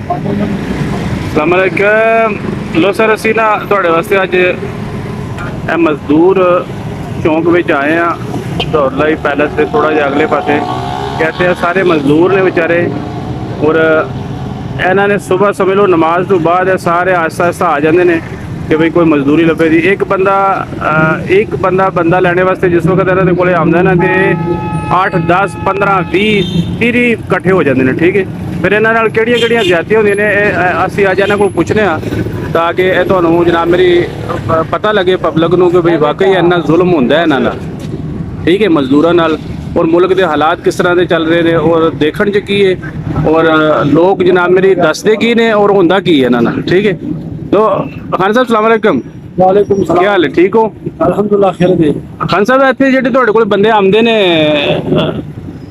अस्सलाम वालेकुम। लो सर, असी ना तुहाडे वास्ते अज ए मजदूर चौंक में आए हैं धौलाई पैलेस के थोड़ा जिहा अगले पासे। कहते हैं सारे मजदूर ने बेचारे, और इन्होंने सुबह समझ लो नमाज तो बाद सारे आहिस्ता आहिस्ता आ जाते हैं कि भाई कोई मजदूरी लभे दी। एक बंदा लैने वास्ते जिस वक्त इन्होंने कोले आंदा ना तो 8 10 15 20 30 इकट्ठे हो जाते हैं। ठीक है, फिर इन्होंने नाल किहड़ियां ज्यादतियां होंदियां ने, असीं अज इन्हां कोल पुछने ताकि यह तुहानूं जनाब मेरी पता लगे पब्लिक नूं कि भाई वाकई इन्ना जुल्म हुंदा है इन्हां नाल। ठीक है, मजदूरां नाल, और मुल्क के हालात किस तरह के चल रहे हैं और देखण च की है, और लोग जनाब मेरी दसदे की ने और हुंदा की है इन्हां नाल। ठीक है, तो खान साहब सलाम अलैकुम। वालेकुम सलाम। क्या हाल है, ठीक हो? अल्हम्दुलिल्लाह खैर जी। खान साहब, इत्थे जिहड़े तुहाडे कोल बंदे आंदे ने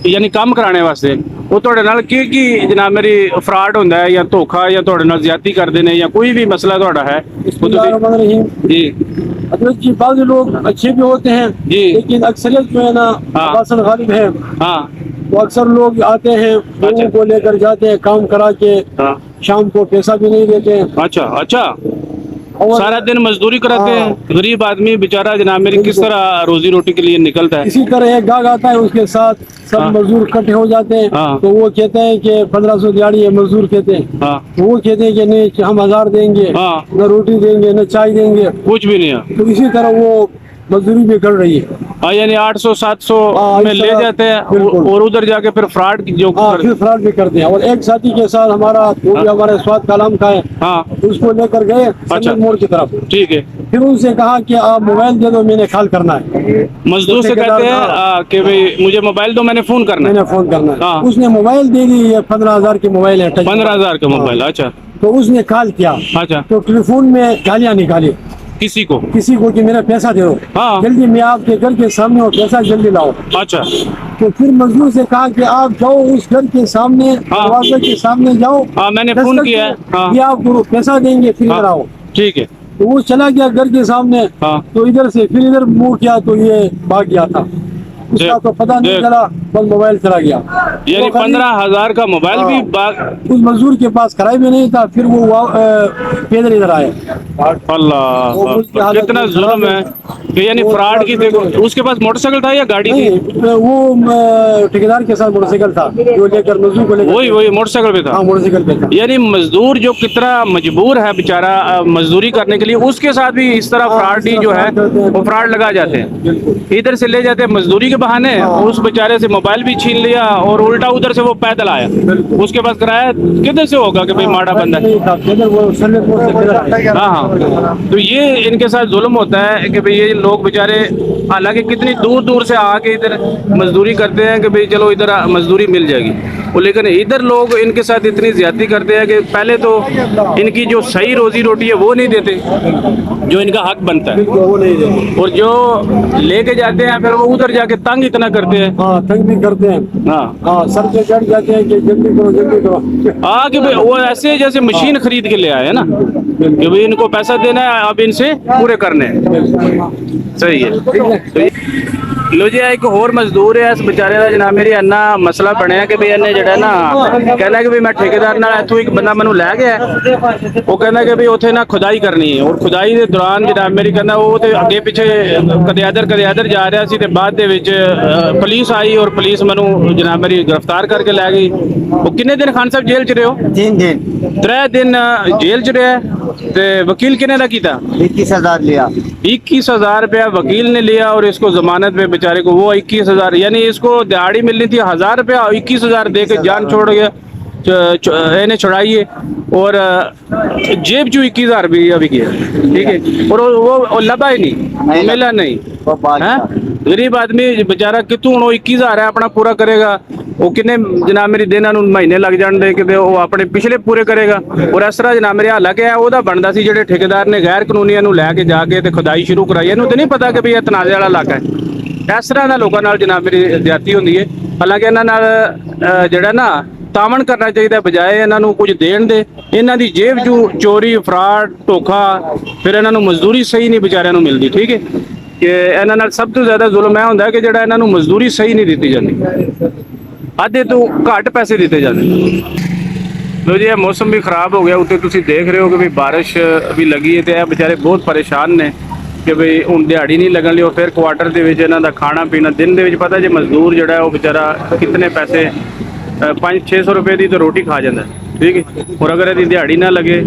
यानी काम कराने वास्ते, वो तुहाडे नाल की जनाब मेरी फ्रॉड होंदा है या धोखा या तुहाडे नाल ज्यादती करदे ने या कोई भी मसला तुहाडा है? बिस्मिल्लाहिर्रहमानिर्रहीम। जी हजरत जी, बाज़ लोग अच्छे भी होते हैं जी। लेकिन अक्सरियत जो है ना हाँ। बासन गालिब है। हाँ तो अक्सर लोग आते हैं, लोगों को लेकर जाते हैं, काम करा के हाँ। शाम को पैसा भी नहीं देते हैं। अच्छा अच्छा, और सारा दिन मजदूरी कराते हाँ। हैं। गरीब आदमी बेचारा जनाब मेरी किस बिल्कुल। तरह रोजी रोटी के लिए निकलता है? इसी तरह एक गाहक आता है, उसके साथ सब हाँ। मजदूर इकट्ठे हो जाते हैं। हाँ। तो वो कहते हैं कि 1500 दिहाड़ी है, मजदूर कहते हैं। हाँ। तो वो कहते हैं कि नहीं, कि हम 1000 देंगे, हाँ। न रोटी देंगे न चाय देंगे। कुछ भी नहीं है। तो इसी तरह वो मजदूरी भी कर रही है। हाँ, यानी 800 700 हाँ, में इस ले तरह जाते हैं बिल्कुल। और उधर जाके फिर फ्रॉड जो हाँ, फिर फ्रॉड भी करते हैं। और एक साथी के साथ हमारा वो भी हमारे स्वाद कलाम का है, हाँ। उसको लेकर गए अच्छा। सन्नत मोड़ की तरफ। ठीक है, फिर उनसे कहा कि आप मोबाइल दे दो, मैंने कॉल करना है। मजदूर से ठेकेदार कहते का- हैं कि भाई मुझे मोबाइल दो, मैंने फोन करना है। मैंने फोन करना हाँ। है। उसने मोबाइल दे दी, ये 15,000 की मोबाइल है, टच 15,000 का मोबाइल। हाँ। अच्छा तो उसने कॉल किया, अच्छा, तो टेलीफोन में गालियां निकाली किसी को? किसी को कि मेरा पैसा दे दो, हाँ। जल्दी, मैं आपके घर के सामने हूँ, पैसा जल्दी लाओ। अच्छा तो फिर मजदूर से कहा कि आप जाओ उस घर के सामने, दरवाजे के सामने जाओ। हाँ, मैंने फोन दस्तक किया है। दो, हाँ। ये आपको पैसा देंगे, फिर इधर आओ। ठीक है। तो वो चला गया घर के सामने। हाँ। तो इधर से फिर इधर मुंह किया तो ये भाग गया था। उसका तो पता नहीं देख। चला, बस मोबाइल चला गया। यानी वो खाली- 15,000 का मोबाइल भी उस मजदूर के पास किराए में नहीं था। फिर वो पैदल इधर आए। अल्लाह, वो मुझे हालत कितना में जुल्म खराब है कि यानी वो फ्रॉड की। देखो, बिल्कुल। उसके पास मोटरसाइकिल था या गाड़ी थी? नहीं, वो ठेकेदार के साथ मोटरसाइकिल था, जो लेकर मजदूर को लेकर। वही मोटरसाइकिल पे था। हाँ, मोटरसाइकिल पे था। यानी मजदूर जो कितना मजबूर है बेचारा मजदूरी करने के लिए, उसके साथ भी इस तरह हाँ, फ्रॉड इस तरह जो है फ्रॉड करते हैं। वो फ्रॉड लगा जाते हैं। बिल्कुल। इधर से ले जाते हैं मजदूरी के बहाने, हाँ। उस बेचारे से मोबाइल भी छीन लिया और उल्टा उधर से वो पैदल आया। बिल्कुल। उसके पास किराया किधर से होगा कि भाई माड़ा बंदा है। नहीं था, पैदल वो सन्नत मोड़ से पैदल आए। हाँ हाँ, तो ये इनके साथ जुल्म होता है कि भाई ये लोग बेचारे हालांकि कितनी दूर दूर से आके इधर मजदूरी करते हैं कि भाई चलो इधर मजदूरी मिल जाएगी, वो लेकिन इधर लोग इनके साथ इतनी ज्यादती करते हैं कि पहले तो इनकी जो सही रोजी रोटी है वो नहीं देते, जो इनका हक बनता है, बिल्कुल, वो नहीं देते। और जो लेके जाते हैं फिर वो उधर जाके तंग इतना करते हैं। हाँ, तंग भी करते हैं। हाँ हाँ, सर पे चढ़ जाते हैं कि जल्दी करो, जल्दी करो। हाँ, कि भाई वो ऐसे जैसे मशीन खरीद के ले आए है ना, कि भाई इनको पैसा देना है, अब इनसे पूरे करने हैं। सही है। लो जी, एक होर मजदूर है, इस बेचारे का जनाब मेरी अन्ना मसला बनया कि भाई इन्हें जड़ा ना कहना कि भाई मैं ठेकेदार नाल इत्थों एक बंदा मैनू लै गया, वो कहना कि भाई उत्थे ना खुदाई करनी है, और खुदाई के दौरान जनाब मेरी कहना वो तो अगे पिछे कदे जा रहा सी, ते बाद दे विच पुलिस आई और पुलिस मैनू जनाब मेरी गिरफ्तार करके लै गई। वो किन्ने दिन खान साहब जेल च रहे हो? 3 दिन 3 दिन जेल च रहा, ते वकील किन्ने दा कीता? 21,000 लिया। 21,000 रुपया वकील ने लिया, और इसको जमानत पे बेचारे को वो 21,000, यानी इसको दिहाड़ी मिलनी थी 1,000 रुपया, 21,000 दे के जान छोड़ गया, इन्हें छुड़ाइए, और जेब चू 21,000 रुपया भी गया। ठीक है, और वो लभा ही नहीं, मिला नहीं वो बात है। गरीब आदमी बेचारा कितों हूँ 21,000 है अपना पूरा करेगा, वो किन्ने जनाब मेरी दिन महीने लग जान दे कि वो अपने पिछले पूरे करेगा, और इस तरह जनाब मेरे हालांकि ਉਹਦਾ ਬਣਦਾ ਸੀ ਜਿਹੜੇ ਠੇਕੇਦਾਰ ਨੇ ਗੈਰ ਕਾਨੂੰਨੀਆਂ ਨੂੰ ਲੈ ਕੇ ਜਾ ਕੇ ਤੇ ਖੁਦਾਈ ਸ਼ੁਰੂ ਕਰਾਈ, ਇਹਨੂੰ ਤੇ ਨਹੀਂ ਪਤਾ ਕਿ ਵੀ ਇਹ ਤਨਾਜ਼ੇ ਵਾਲਾ ਇਲਾਕਾ ਹੈ। ਇਸ ਤਰ੍ਹਾਂ ਦਾ ਲੋਕਾਂ ਨਾਲ ਜਨਾਬ ਮੇਰੀ ਜ਼ਿਆਦਤੀ ਹੁੰਦੀ ਹੈ। ਹਾਲਾਂਕਿ ਇਹਨਾਂ ਨਾਲ ਜਿਹੜਾ ਨਾ ਤਾਮਣ ਕਰਨਾ ਚਾਹੀਦਾ, ਬਜਾਏ ਇਹਨਾਂ ਨੂੰ ਕੁਝ ਦੇਣ ਦੇ, ਇਹਨਾਂ ਦੀ ਜੇਬ ਚੋਂ ਚੋਰੀ, ਫਰਾਡ, ਧੋਖਾ, ਫਿਰ ਇਹਨਾਂ ਨੂੰ ਮਜ਼ਦੂਰੀ ਸਹੀ ਨਹੀਂ ਵਿਚਾਰਿਆਂ ਨੂੰ ਮਿਲਦੀ। ਠੀਕ ਹੈ, ਕਿ ਇਹਨਾਂ ਨਾਲ ਸਭ ਤੋਂ ਜ਼ਿਆਦਾ ਜ਼ੁਲਮ ਇਹ ਹੁੰਦਾ ਕਿ ਜਿਹੜਾ ਇਹਨਾਂ ਨੂੰ ਮਜ਼ਦੂਰੀ ਸਹੀ ਨਹੀਂ ਦਿੱਤੀ ਜਾਂਦੀ, आधे तो घट पैसे दिते जाते। ਲੋ ਜੀ ਇਹ ਮੌਸਮ ਵੀ ਖਰਾਬ ਹੋ ਗਿਆ ਉੱਤੇ ਤੁਸੀਂ ਦੇਖ ਰਹੇ ਹੋ ਕਿ ਵੀ ਬਾਰਿਸ਼ ਵੀ ਲੱਗੀ ਹੈ ਤੇ ਇਹ ਵਿਚਾਰੇ ਬਹੁਤ ਪਰੇਸ਼ਾਨ ਨੇ ਕਿ ਵੀ ਹੁਣ ਦਿਹਾੜੀ ਨਹੀਂ ਲੱਗਣ ਲਈ ਉਹ ਫਿਰ ਕੁਆਟਰ ਦੇ ਵਿੱਚ ਇਹਨਾਂ ਦਾ ਖਾਣਾ ਪੀਣਾ ਦਿਨ ਦੇ ਵਿੱਚ ਪਤਾ ਜੇ ਮਜ਼ਦੂਰ ਜਿਹੜਾ ਹੈ ਉਹ ਵਿਚਾਰਾ ਕਿਤਨੇ ਪੈਸੇ 500-600 ਰੁਪਏ ਦੀ ਤਾਂ ਰੋਟੀ ਖਾ ਜਾਂਦਾ ਠੀਕ ਹੈ ਔਰ ਅਗਰ ਇਹਦੀ ਦਿਹਾੜੀ ਨਾ ਲੱਗੇ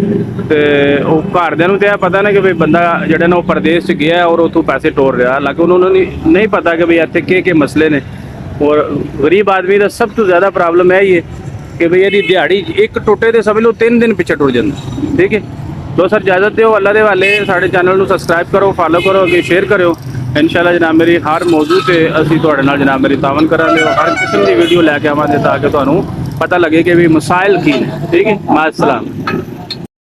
ਤੇ ਉਹ ਘਰਦਿਆਂ ਨੂੰ ਤੇ ਇਹ ਪਤਾ ਨਾ ਕਿ ਵੀ ਬੰਦਾ ਜਿਹੜਾ ਨਾ ਉਹ ਪਰਦੇਸ 'ਚ ਗਿਆ ਔਰ ਉੱਥੋਂ ਪੈਸੇ ਟੋਰ ਰਿਹਾ ਹਾਲਾਂਕਿ ਉਹਨਾਂ ਨੂੰ ਨਹੀਂ ਪਤਾ ਕਿ ਵੀ ਇੱਥੇ ਕੀ ਮਸਲੇ ਨੇ ਔਰ ਗਰੀਬ ਆਦਮੀ ਦਾ ਸਭ ਤੋਂ ਜ਼ਿਆਦਾ ਪ੍ਰੋਬਲਮ ਇਹ ਹੀ ਹੈ ਕਿ ਭਈ ਇਹਦੀ ਦਿਹਾੜੀ ਇੱਕ ਟੋਟੇ ਦੇ ਸਮਝ ਲਓ 3 ਦਿਨ ਪਿੱਛੇ ਟੁੱਟ ਜਾਂਦਾ ਠੀਕ ਹੈ ਲੋ ਸਰ ਇਜਾਜ਼ਤ ਦਿਓ ਅੱਲਾ ਦੇ ਵਾਲੇ ਸਾਡੇ ਚੈਨਲ ਨੂੰ ਸਬਸਕ੍ਰਾਈਬ ਕਰੋ ਫਾਲੋ ਕਰੋ ਅੱਗੇ ਸ਼ੇਅਰ ਕਰਿਓ ਇਨਸ਼ਾਅੱਲਾ ਜਨਾਬ ਮੇਰੀ ਹਰ ਮੌਜੂ ਤੇ ਅਸੀਂ ਤੁਹਾਡੇ ਨਾਲ ਜਨਾਬ ਮੇਰੀ ਤਾਵਨ ਕਰਾਂਗੇ ਹਰ ਕਿਸਮ ਦੀ ਵੀਡੀਓ ਲੈ ਕੇ ਆਵਾਂਗੇ ਤਾਂ ਕਿ ਤੁਹਾਨੂੰ ਪਤਾ ਲੱਗੇ ਕਿ ਵੀ ਮਸਾਇਲ ਕੀ ਨੇ ਠੀਕ ਹੈ ਮਾਅ ਸਲਾਮ